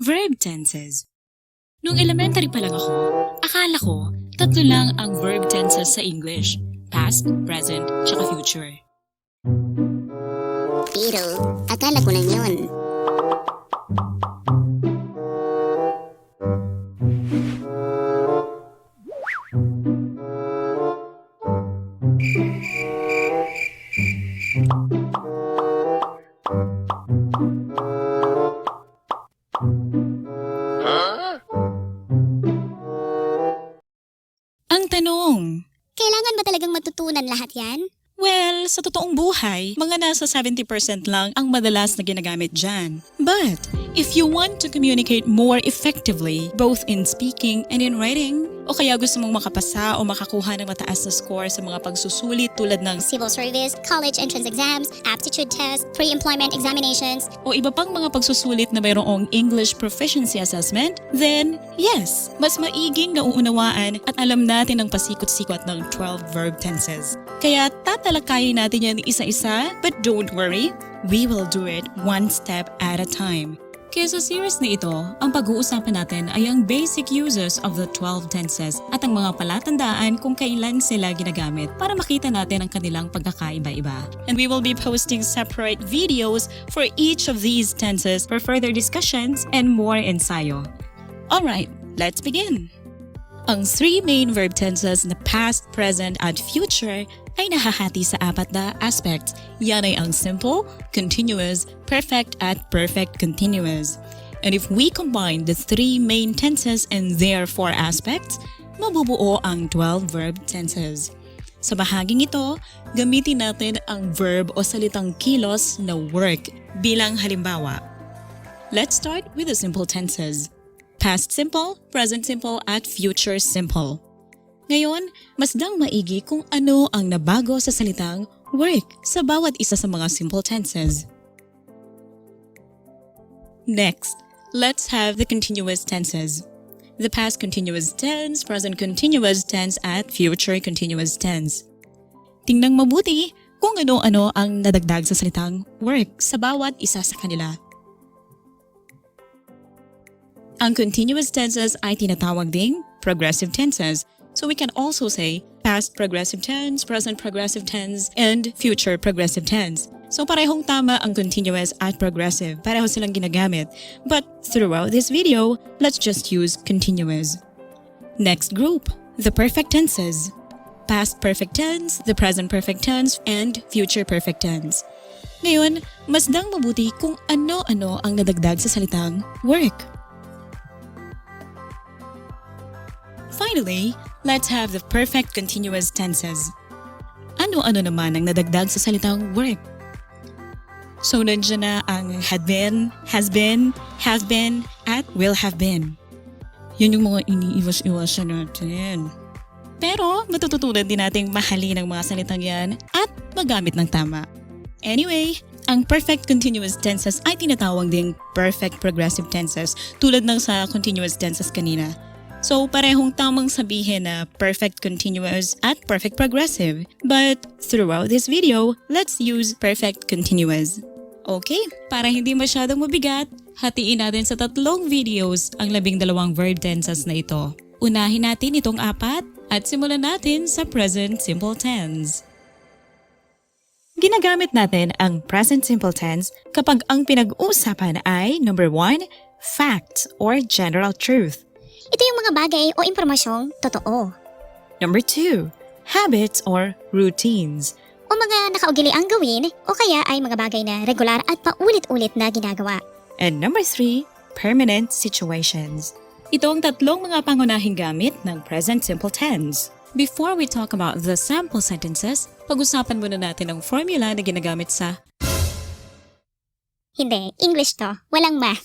Verb tenses. Nung elementary pa lang ako, akala ko tatlo lang ang verb tenses sa English. Past, present, tsaka future. Pero, akala ko lang yun. Ang tanong, Kailangan ba talagang matutunan lahat yan? well, sa totoong buhay, mga nasa 70% lang ang madalas na ginagamit dyan. But, if you want to communicate more effectively, both in speaking and in writing, o kaya gusto mong makapasa o makakuha ng mataas na score sa mga pagsusulit tulad ng Civil service, college entrance exams, aptitude tests, pre-employment examinations. o iba pang mga pagsusulit na mayroong English proficiency assessment, then yes, mas maiging nauunawaan at alam natin ang pasikot-sikot ng 12 verb tenses. Kaya tatalakayin natin yan isa-isa, but don't worry, we will do it one step at a time. Kaya sa series na ito, ang pag-uusapan natin ay ang basic uses of the 12 tenses at ang mga palatandaan kung kailan sila ginagamit para makita natin ang kanilang pagkakaiba-iba. And we will be posting separate videos for each of these tenses for further discussions and more ensayo. Alright, let's begin! Ang three main verb tenses na past, present, at future ay nahahati sa apat na aspects. Yan ay ang simple, continuous, perfect, at perfect continuous. And if we combine the three main tenses and their four aspects, mabubuo ang 12 verb tenses. Sa bahaging ito, gamitin natin ang verb o salitang kilos na work bilang halimbawa. Let's start with the simple tenses. Past simple, present simple, at future simple. Ngayon, masdang maigi kung ano ang nabago sa salitang work sa bawat isa sa mga simple tenses. Next, let's have the continuous tenses. The past continuous tense, present continuous tense, at future continuous tense. Tingnan mabuti kung ano-ano ang nadagdag sa salitang work sa bawat isa sa kanila. Ang continuous tenses ay tinatawag ding progressive tenses. So we can also say past progressive tense, present progressive tense, and future progressive tense. So parehong tama ang continuous at progressive. Pareho silang ginagamit. But throughout this video, let's just use continuous. Next group, the perfect tenses. Past perfect tense, the present perfect tense, and future perfect tense. Ngayon, masdang mabuti kung ano-ano ang nadagdag sa salitang work. Finally, let's have the perfect continuous tenses. Ano-ano naman ang nadagdag sa salitang work? So nandiyan na ang had been, has been, have been, at will have been. Yun yung mga iniiwas-iwasan natin. Pero matututunan din nating mahalin ang mga salitang yan at magamit ng tama. Anyway, ang perfect continuous tenses ay tinatawag ding perfect progressive tenses tulad ng sa continuous tenses kanina. So, parehong tamang sabihin na perfect continuous at perfect progressive. But throughout this video, let's use perfect continuous. Okay, para hindi masyadong mabigat, hatiin natin sa 3 videos ang 12 verb tenses na ito. Unahin natin itong 4 at simulan natin sa present simple tense. Ginagamit natin ang present simple tense kapag ang pinag-uusapan ay number 1, facts or general truth. Ito yung mga bagay o impormasyong totoo. Number 2, habits or routines. O mga nakaugiliang gawin o kaya ay mga bagay na regular at paulit-ulit na ginagawa. And number 3, permanent situations. Ito ang 3 mga pangunahing gamit ng present simple tense. Before we talk about the sample sentences, pag-usapan muna natin ang formula na ginagamit sa Hindi, English to. Walang ma.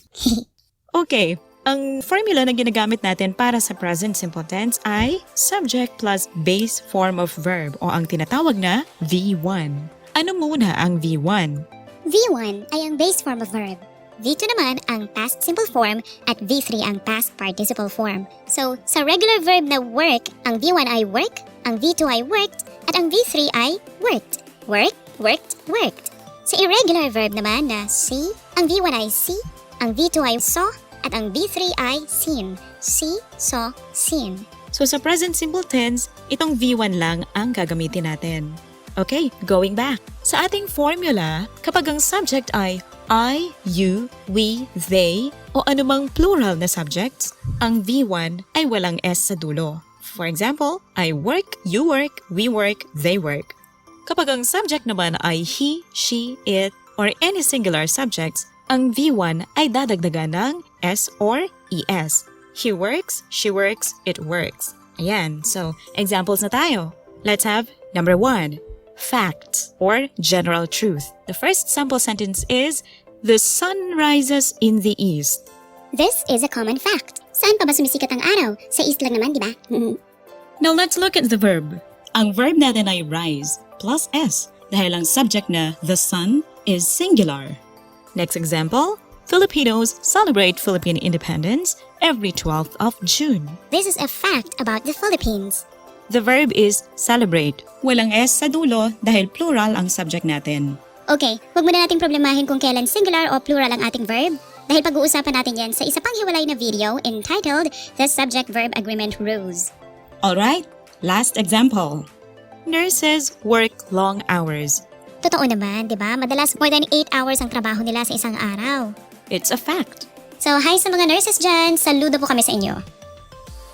Okay. Ang formula na ginagamit natin para sa present simple tense ay subject plus base form of verb o ang tinatawag na V1. Ano muna ang V1? V1 ay ang base form of verb. V2 naman ang past simple form at V3 ang past participle form. So, sa regular verb na work, ang V1 ay work, ang V2 ay worked, at ang V3 ay worked. Worked, worked, worked. Sa irregular verb naman na see, ang V1 ay see, ang V2 ay saw, At ang V3 ay seen. See, saw, seen. So sa present simple tense, itong V1 lang ang gagamitin natin. Okay, going back. Sa ating formula, kapag ang subject ay I, you, we, they, o anumang plural na subjects, ang V1 ay walang S sa dulo. For example, I work, you work, we work, they work. Kapag ang subject naman ay he, she, it, or any singular subjects, ang V1 ay dadagdagan ng S or ES. He works, she works, it works. Ayan, so examples na tayo. Let's have number 1. Facts or general truth. The first sample sentence is, the sun rises in the east. This is a common fact. Saan pa ba sumisikat ang araw? Sa east lang naman, di ba? Now let's look at the verb. Ang verb natin ay rise plus S dahil ang subject na the sun is singular. Next example, Filipinos celebrate Philippine independence every 12th of June. This is a fact about the Philippines. The verb is celebrate. Walang S sa dulo dahil plural ang subject natin. Okay, wag muna nating problemahin kung kailan singular o plural ang ating verb dahil pag-uusapan natin yan sa isa pang hiwalay na video entitled The Subject-Verb Agreement Rules. Alright, last example. Nurses work long hours. Totoo naman, di ba? Madalas more than 8 hours ang trabaho nila sa isang araw. It's a fact. So, hi sa mga nurses dyan. Saludo po kami sa inyo.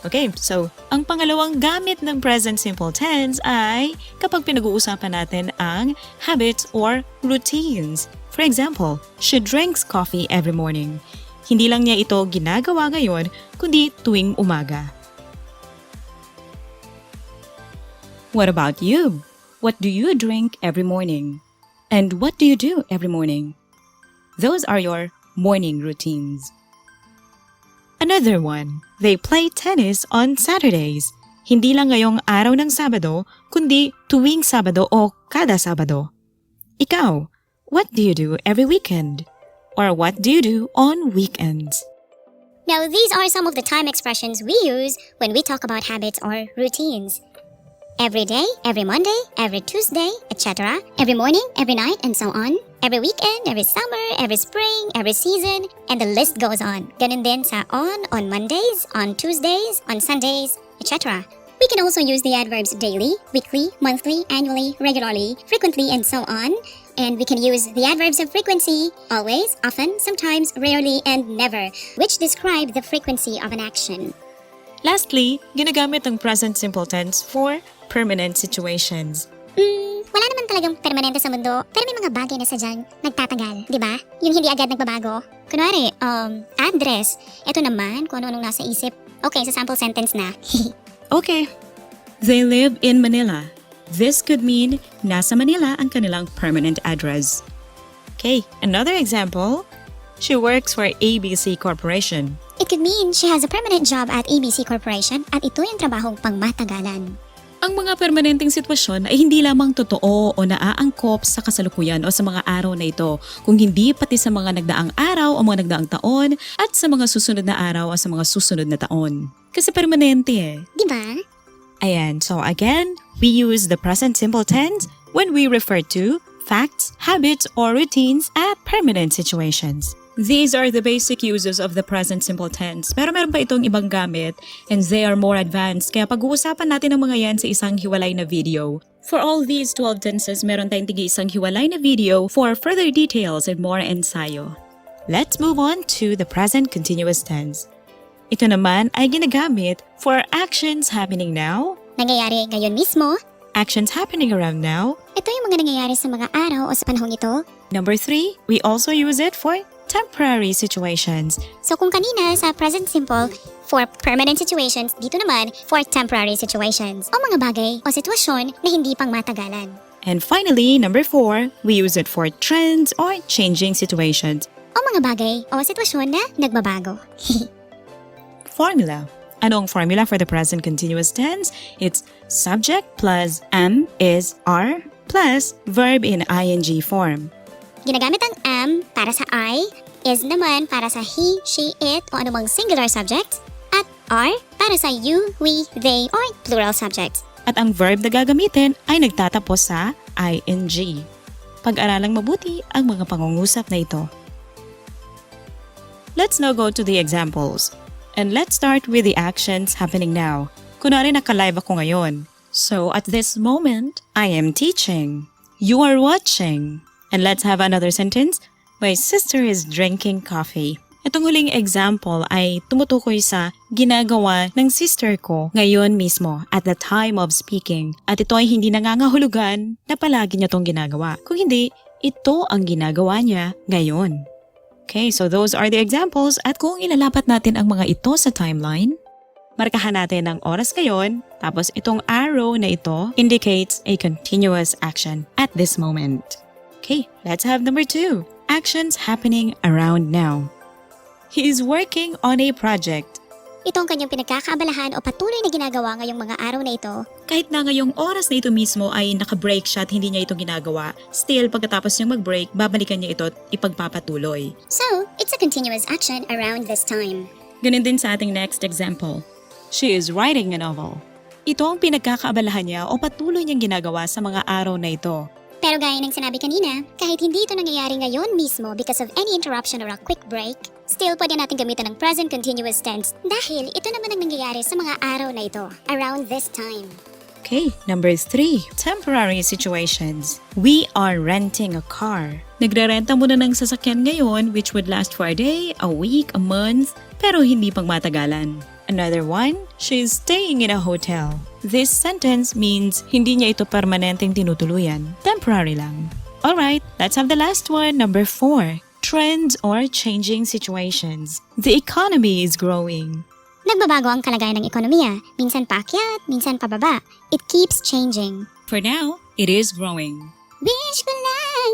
Okay, so ang pangalawang gamit ng present simple tense ay kapag pinag-uusapan natin ang habits or routines. For example, she drinks coffee every morning. Hindi lang niya ito ginagawa ngayon, kundi tuwing umaga. What about you? What do you drink every morning? And what do you do every morning? Those are your morning routines. Another one, they play tennis on Saturdays. Hindi lang ngayong araw ng Sabado, kundi tuwing Sabado o kada Sabado. Ikaw, what do you do every weekend? Or what do you do on weekends? Now, these are some of the time expressions we use when we talk about habits or routines. Every day, every Monday, every Tuesday, etc. Every morning, every night, and so on. Every weekend, every summer, every spring, every season, and the list goes on. Ganun din sa on Mondays, on Tuesdays, on Sundays, etc. We can also use the adverbs daily, weekly, monthly, annually, regularly, frequently, and so on. And we can use the adverbs of frequency, always, often, sometimes, rarely, and never, which describe the frequency of an action. Lastly, ginagamit ang present simple tense for permanent situations. Wala naman talagang permanente sa mundo, pero may mga bagay na sadyang nagtatagal, di ba? Yung hindi agad nagbabago. Kunwari, address. Ito naman, kung ano-anong nasa isip. Okay, sa sample sentence na. Okay. They live in Manila. This could mean nasa Manila ang kanilang permanent address. Okay, another example. She works for ABC Corporation. It could mean she has a permanent job at ABC Corporation at ito yung trabahong pangmatagalan. Ang mga permanenteng sitwasyon ay hindi lamang totoo o naaangkop sa kasalukuyan o sa mga araw na ito, kung hindi pati sa mga nagdaang araw o mga nagdaang taon at sa mga susunod na araw o sa mga susunod na taon. Kasi permanente eh. Di ba? Ayan, so again, we use the present simple tense when we refer to facts, habits, or routines at permanent situations. These are the basic uses of the present simple tense. Pero meron pa itong ibang gamit and they are more advanced. Kaya pag-uusapan natin ang mga yan sa isang hiwalay na video. For all these 12 tenses, meron tayong isang hiwalay na video for further details and more ensayo. Let's move on to the present continuous tense. Ito naman ay ginagamit for actions happening now, Nangyayari ngayon mismo. actions happening around now. Ito yung mga nangyayari sa mga araw o sa panahong ito. Number 3, we also use it for temporary situations. So kung kanina sa present simple, for permanent situations, dito naman for temporary situations o mga bagay o sitwasyon na hindi pang matagalan. And finally, number 4, we use it for trends or changing situations. O mga bagay o sitwasyon na nagbabago. Formula. Ano ang formula for the present continuous tense? It's subject plus am, is, are, plus verb in ing form. Ginagamit ang am para sa I, is naman para sa he, she, it o anumang singular subject, at are para sa you, we, they or plural subjects. At ang verb na gagamitin ay nagtatapos sa ing. Pag-aralang mabuti ang mga pangungusap na ito. Let's now go to the examples. And let's start with the actions happening now. Kunwari naka-live ako ngayon. So at this moment, I am teaching. You are watching. And let's have another sentence. My sister is drinking coffee. Itong huling example ay tumutukoy sa ginagawa ng sister ko ngayon mismo at the time of speaking. At ito ay hindi nangangahulugan na palagi niya itong ginagawa. Kung hindi, ito ang ginagawa niya ngayon. Okay, so those are the examples at kung ilalapat natin ang mga ito sa timeline, markahan natin ang oras ngayon, tapos itong arrow na ito indicates a continuous action at this moment. Okay, let's have number 2. Actions happening around now. He is working on a project. Itong kanyang pinagkakaabalahan o patuloy na ginagawa ngayong mga araw na ito. Kahit na ngayong oras na ito mismo ay naka-break siya at hindi niya ito ginagawa, still pagkatapos niyang mag-break, babalikan niya ito at ipagpapatuloy. So, it's a continuous action around this time. Ganun din sa ating next example. She is writing a novel. Ito ang pinagkakaabalahan niya o patuloy niyang ginagawa sa mga araw na ito. Pero gaya ng sinabi kanina, kahit hindi ito nangyayari ngayon mismo because of any interruption or a quick break, still pwede natin gamitan ng present continuous tense dahil ito naman ang nangyayari sa mga araw na ito, around this time. Okay, number 3. Temporary situations. We are renting a car. Nagrerenta muna ng sasakyan ngayon which would last for a day, a week, a month, pero hindi pang matagalan. Another one, she is staying in a hotel. This sentence means hindi niya ito permanenteng tinutuluyan. Temporary lang. Alright, let's have the last one, number 4. Trends or changing situations. The economy is growing. Nagbabago ang kalagayan ng ekonomiya, minsan paakyat, minsan pababa. It keeps changing. For now, it is growing. Wish ko lang!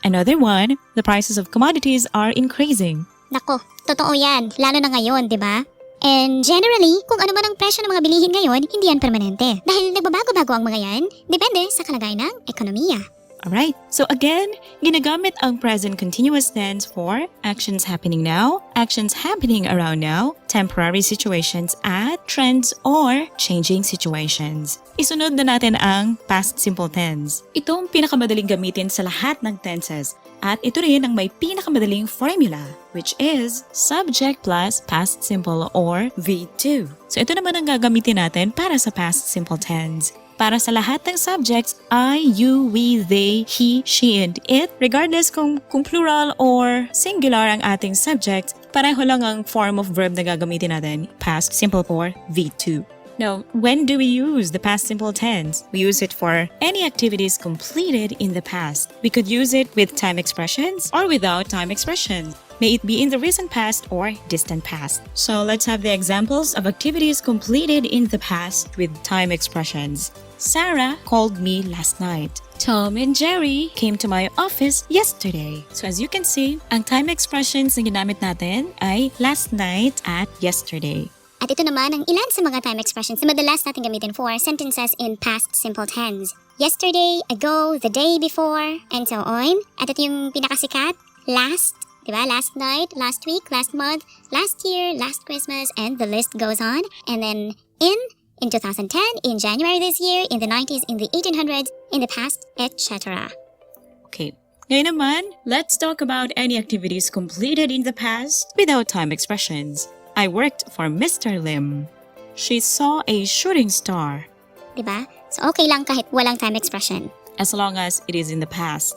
Another one, the prices of commodities are increasing. Nako, totoo yan, lalo na ngayon, di ba? And generally, kung ano man ang presyo ng mga bilihin ngayon, hindi yan permanente. Dahil nagbabago-bago ang mga yan, depende sa kalagayan ng ekonomiya. Alright, so again, ginagamit ang present continuous tense for actions happening now, actions happening around now, temporary situations at trends or changing situations. Isunod na natin ang past simple tense. Ito ang pinakamadaling gamitin sa lahat ng tenses. At ito rin ang may pinakamadaling formula, which is subject plus past simple or V2. So ito naman ang gagamitin natin para sa past simple tense. Para sa lahat ng subjects, I, you, we, they, he, she, and it, regardless kung plural or singular ang ating subject, pareho lang ang form of verb na gagamitin natin, past simple or V2. Now, when do we use the past simple tense? We use it for any activities completed in the past. We could use it with time expressions or without time expressions. May it be in the recent past or distant past. So let's have the examples of activities completed in the past with time expressions. Sarah called me last night. Tom and Jerry came to my office yesterday. So as you can see, ang time expressions na ginamit natin ay last night at yesterday. At ito naman ang ilan sa mga time expressions na madalas natin gamitin for sentences in past simple tense. Yesterday, ago, the day before, and so on. At ito yung pinakasikat, last, diba? Last night, last week, last month, last year, last Christmas, and the list goes on. And then in 2010, in January this year, in the 90s, in the 1800s, in the past, etc. Okay. Ngayon naman, let's talk about any activities completed in the past without time expressions. I worked for Mr. Lim. She saw a shooting star. Diba? So okay lang kahit walang time expression. As long as it is in the past.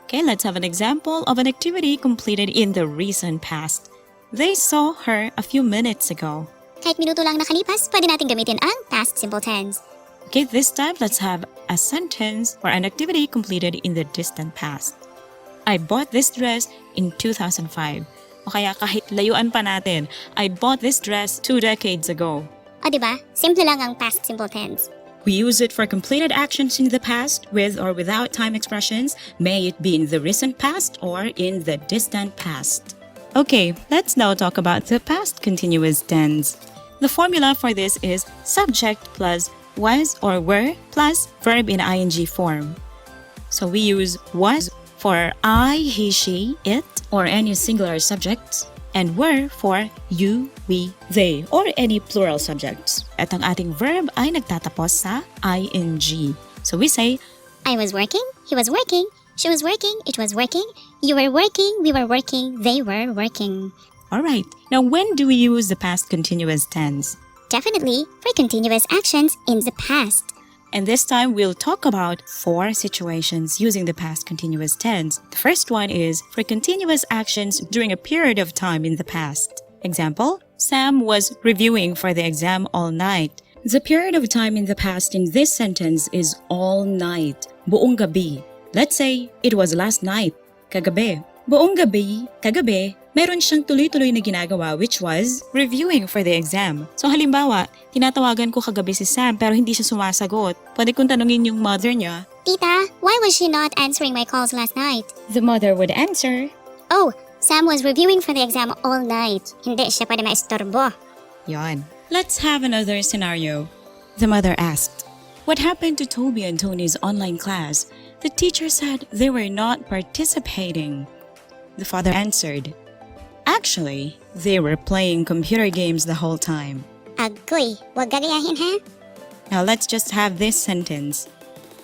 Okay, let's have an example of an activity completed in the recent past. They saw her a few minutes ago. Kahit minuto lang nakalipas, pwede natin gamitin ang past simple tense. Okay, this time let's have a sentence or an activity completed in the distant past. I bought this dress in 2005. O kaya kahit layuan pa natin, I bought this dress 2 decades ago. O diba? Simple lang ang past simple tense. We use it for completed actions in the past with or without time expressions, may it be in the recent past or in the distant past. Okay, let's now talk about the past continuous tense. The formula for this is subject plus was or were plus verb in ing form. So we use was for I, he, she, it, or any singular subjects, and were for you, we, they, or any plural subjects. At ang ating verb ay nagtatapos sa ing. So we say, I was working, he was working, she was working, it was working, You were working, we were working, they were working. Alright, now when do we use the past continuous tense? Definitely for continuous actions in the past. And this time we'll talk about 4 situations using the past continuous tense. The first one is for continuous actions during a period of time in the past. Example, Sam was reviewing for the exam all night. The period of time in the past in this sentence is all night, buong gabi. Let's say it was last night, kagabi. Buong gabi, kagabi, meron siyang tuloy-tuloy na ginagawa which was reviewing for the exam. So halimbawa, tinatawagan ko kagabi si Sam pero hindi siya sumasagot. Pwede kong tanungin yung mother niya. Tita, why was she not answering my calls last night? The mother would answer, Oh, Sam was reviewing for the exam all night. Hindi siya pwede maistorbo. Yon. Let's have another scenario. The mother asked, what happened to Toby and Tony's online class? The teacher said they were not participating. The father answered, actually, they were playing computer games the whole time. Agoy, wag gagayahin ha? Now let's just have this sentence.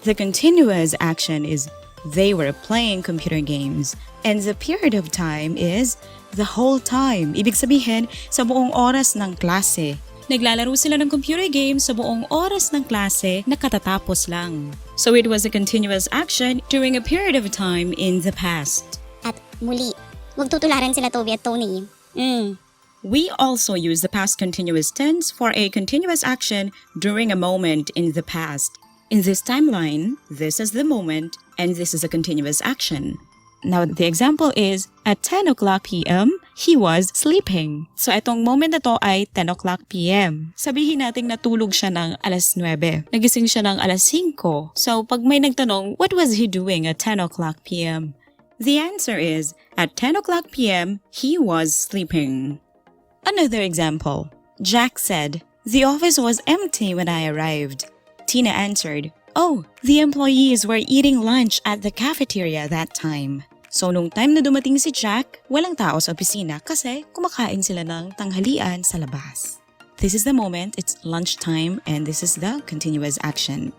The continuous action is they were playing computer games and the period of time is the whole time. Ibig sabihin, sa buong oras ng klase. Naglalaro sila ng computer games sa buong oras ng klase na katatapos lang. So it was a continuous action during a period of time in the past. At muli, wag tutularan sila Toby at Tony. We also use the past continuous tense for a continuous action during a moment in the past. In this timeline, this is the moment and this is a continuous action. Now, the example is, at 10 o'clock p.m., he was sleeping. So, itong moment na to ay 10 o'clock p.m. Sabihin natin natulog siya ng alas 9. Nagising siya ng alas 5. So, pag may nagtanong, what was he doing at 10 o'clock p.m.? The answer is, at 10 o'clock p.m., he was sleeping. Another example. Jack said, the office was empty when I arrived. Tina answered, oh, the employees were eating lunch at the cafeteria that time. So, nung time na dumating si Jack, walang tao sa opisina kasi kumakain sila ng tanghalian sa labas. This is the moment, it's lunchtime, and this is the continuous action.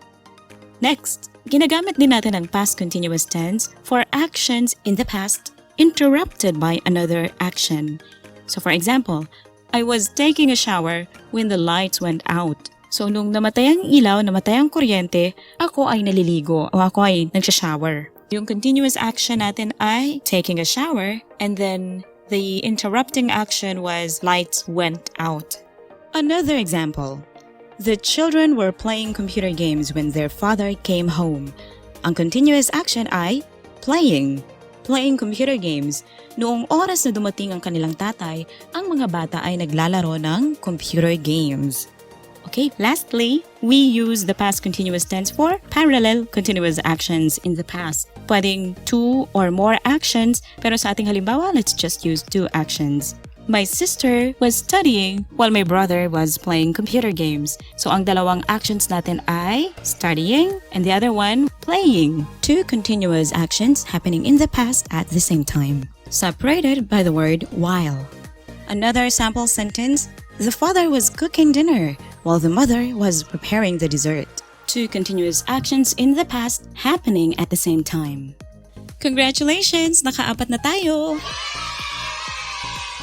Next, ginagamit din natin ang past continuous tense for actions in the past interrupted by another action. So for example, I was taking a shower when the lights went out. So nung namatay ang ilaw, namatay ang kuryente, ako ay naliligo o ako ay nagsha-shower. Yung continuous action natin ay taking a shower and then the interrupting action was lights went out. Another example. The children were playing computer games when their father came home. Ang continuous action ay playing computer games. Noong oras na dumating ang kanilang tatay, ang mga bata ay naglalaro ng computer games. Okay, lastly, we use the past continuous tense for parallel continuous actions in the past. Pwedeng 2 or more actions, pero sa ating halimbawa, let's just use 2 actions. My sister was studying while my brother was playing computer games. So ang dalawang actions natin ay studying and the other one playing. 2 continuous actions happening in the past at the same time, separated by the word while. Another sample sentence, the father was cooking dinner while the mother was preparing the dessert. 2 continuous actions in the past happening at the same time. Congratulations! Naka-4 na tayo!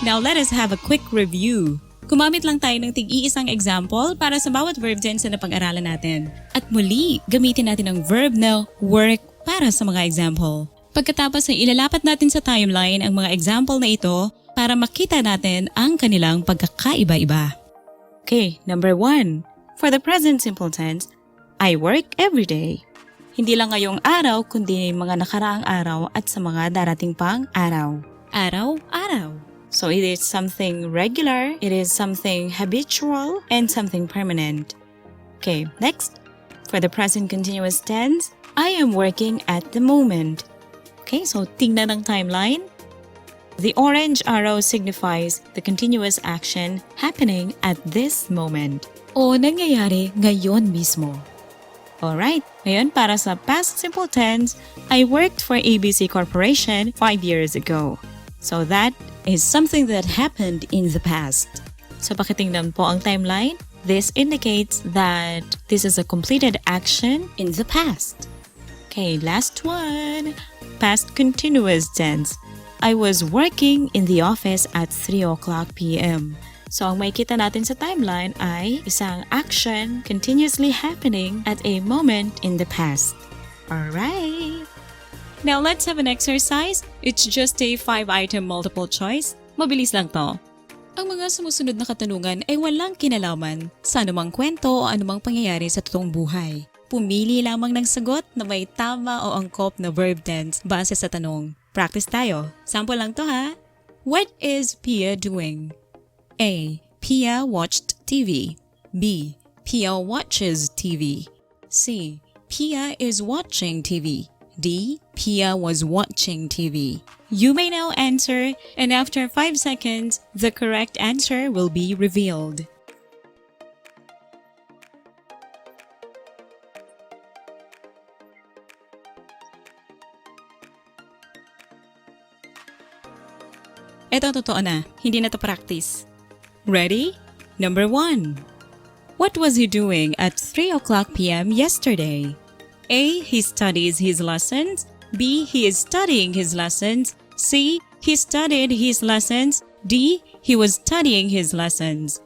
Now let us have a quick review. Gumamit lang tayo ng tig-iisang example para sa bawat verb tense na pag-aralan natin. At muli, gamitin natin ang verb na work para sa mga example. Pagkatapos ay ilalapat natin sa timeline ang mga example na ito para makita natin ang kanilang pagkakaiba-iba. Okay, number 1. For the present simple tense, I work every day. Hindi lang ngayong araw kundi mga nakaraang araw at sa mga darating pang araw. Araw-araw. So it is something regular, it is something habitual, and something permanent. Okay, next. For the present continuous tense, I am working at the moment. Okay, so tingnan ng timeline. The orange arrow signifies the continuous action happening at this moment. O nangyayari ngayon mismo. Alright, ngayon para sa past simple tense, I worked for ABC Corporation 5 years ago. So that is something that happened in the past. So pakitingnan po ang timeline. This indicates that this is a completed action in the past. Okay, last one. past continuous tense. I was working in the office at 3 o'clock p.m. So ang makikita natin sa timeline ay isang action continuously happening at a moment in the past. Alright! Now let's have an exercise. It's just a 5-item multiple choice. Mabilis lang to. Ang mga sumusunod na katanungan ay walang kinalaman sa anumang kwento o anumang pangyayari sa totoong buhay. Pumili lamang ng sagot na may tama o angkop na verb tense base sa tanong. Practice tayo. Sample lang to ha. What is Pia doing? A. Pia watched TV. B. Pia watches TV. C. Pia is watching TV. D. Pia was watching TV. You may now answer, and after 5 seconds, the correct answer will be revealed. Ito totoo na, hindi na to practice. Ready? Number 1. What was he doing at 3 o'clock p.m. yesterday? A. He studies his lessons. B. He is studying his lessons. C. He studied his lessons. D. He was studying his lessons.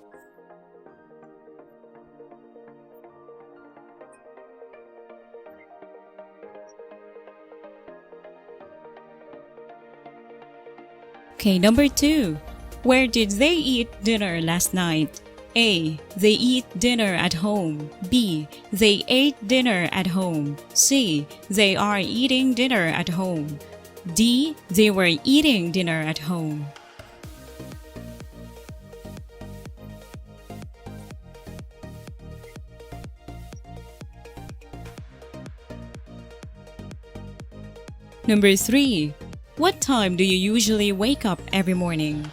Okay, number 2. Where did they eat dinner last night? A. They eat dinner at home. B. They ate dinner at home. C. They are eating dinner at home. D. They were eating dinner at home. Number 3. What time do you usually wake up every morning?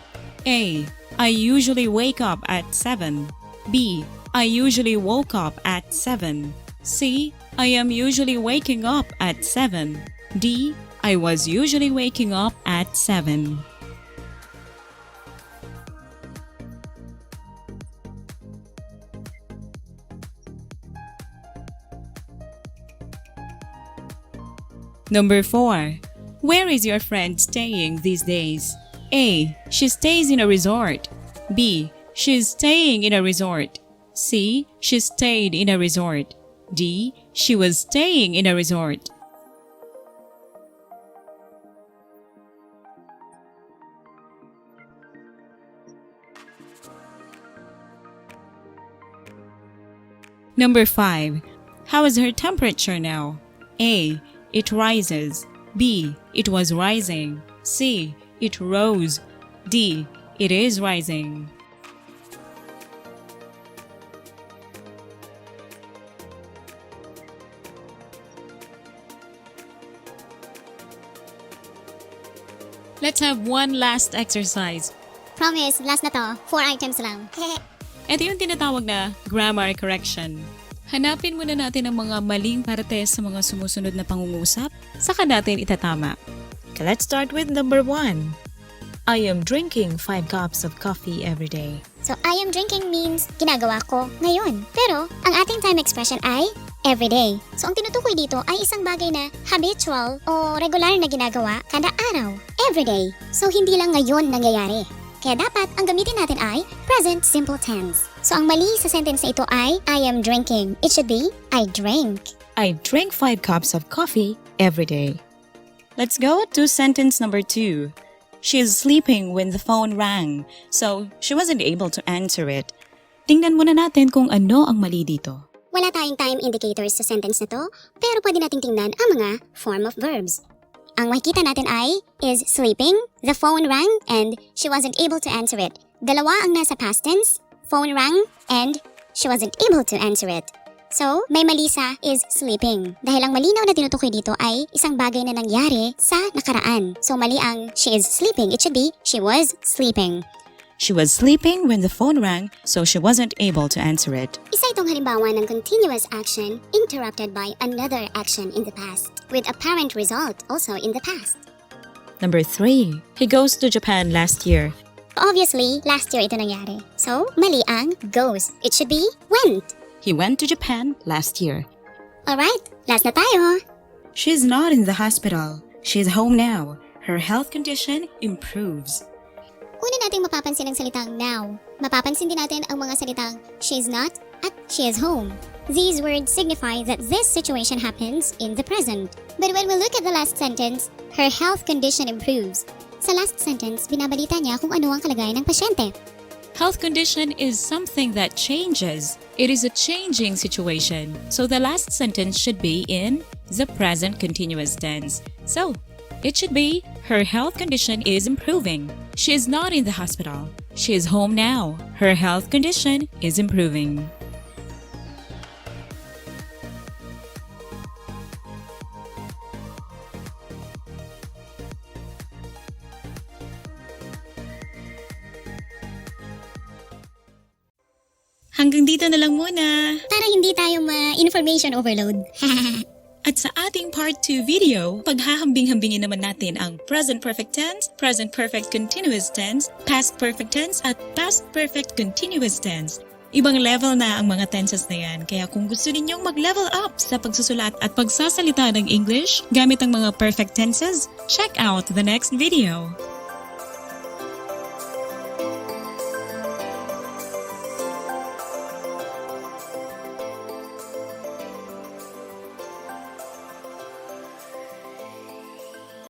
A. I usually wake up at 7. B. I usually woke up at 7. C. I am usually waking up at 7. D. I was usually waking up at 7. Number 4. Where is your friend staying these days? A. She stays in a resort. B. She's staying in a resort. C. She stayed in a resort. D. She was staying in a resort. Number 5. How is her temperature now? A. It rises. B. It was rising. C. It rose. D. It is rising. Let's have one last exercise. Promise, last na to. 4 items lang. Ito yung tinatawag na grammar correction. Hanapin muna natin ang mga maling parte sa mga sumusunod na pangungusap, saka natin itatama. Okay, let's start with number 1. I am drinking 5 cups of coffee every day. So, I am drinking means ginagawa ko ngayon. Pero, ang ating time expression ay everyday. So, ang tinutukoy dito ay isang bagay na habitual o regular na ginagawa kada araw. Everyday. So, hindi lang ngayon nangyayari. Kaya dapat ang gamitin natin ay present simple tense. So, ang mali sa sentence na ito ay I am drinking. It should be I drank. I drink 5 cups of coffee every day. Let's go to sentence number 2. She is sleeping when the phone rang, so she wasn't able to answer it. Tingnan muna natin kung ano ang mali dito. Wala tayong time indicators sa sentence na to, pero pwede nating tingnan ang mga form of verbs. Ang makikita natin ay is sleeping, the phone rang, and she wasn't able to answer it. Dalawa ang nasa past tense, phone rang, and she wasn't able to answer it. So, may mali sa is sleeping. Dahil ang malinaw na tinutukoy dito ay isang bagay na nangyari sa nakaraan. So, mali ang she is sleeping. It should be she was sleeping. She was sleeping when the phone rang, so she wasn't able to answer it. Isa itong halimbawa ng continuous action interrupted by another action in the past, with apparent result also in the past. Number 3. He goes to Japan last year. Obviously, last year ito nangyari. So, mali ang goes. It should be went. He went to Japan last year. Alright, last na tayo. She's not in the hospital. She is home now. Her health condition improves. Una nating mapapansin ang salitang now. Mapapansin din natin ang mga salitang she is not at she is home. These words signify that this situation happens in the present. But when we look at the last sentence, her health condition improves. Sa last sentence, binabalita niya kung ano ang kalagayan ng pasyente. Health condition is something that changes. It is a changing situation. So the last sentence should be in the present continuous tense. So, it should be her health condition is improving. She is not in the hospital. She is home now. Her health condition is improving. Hanggang dito na lang muna. Para hindi tayo ma-information overload. At sa ating part 2 video, paghahambing-hambingin naman natin ang present perfect tense, present perfect continuous tense, past perfect tense, at past perfect continuous tense. Ibang level na ang mga tenses na yan, kaya kung gusto ninyong mag-level up sa pagsusulat at pagsasalita ng English gamit ang mga perfect tenses, check out the next video.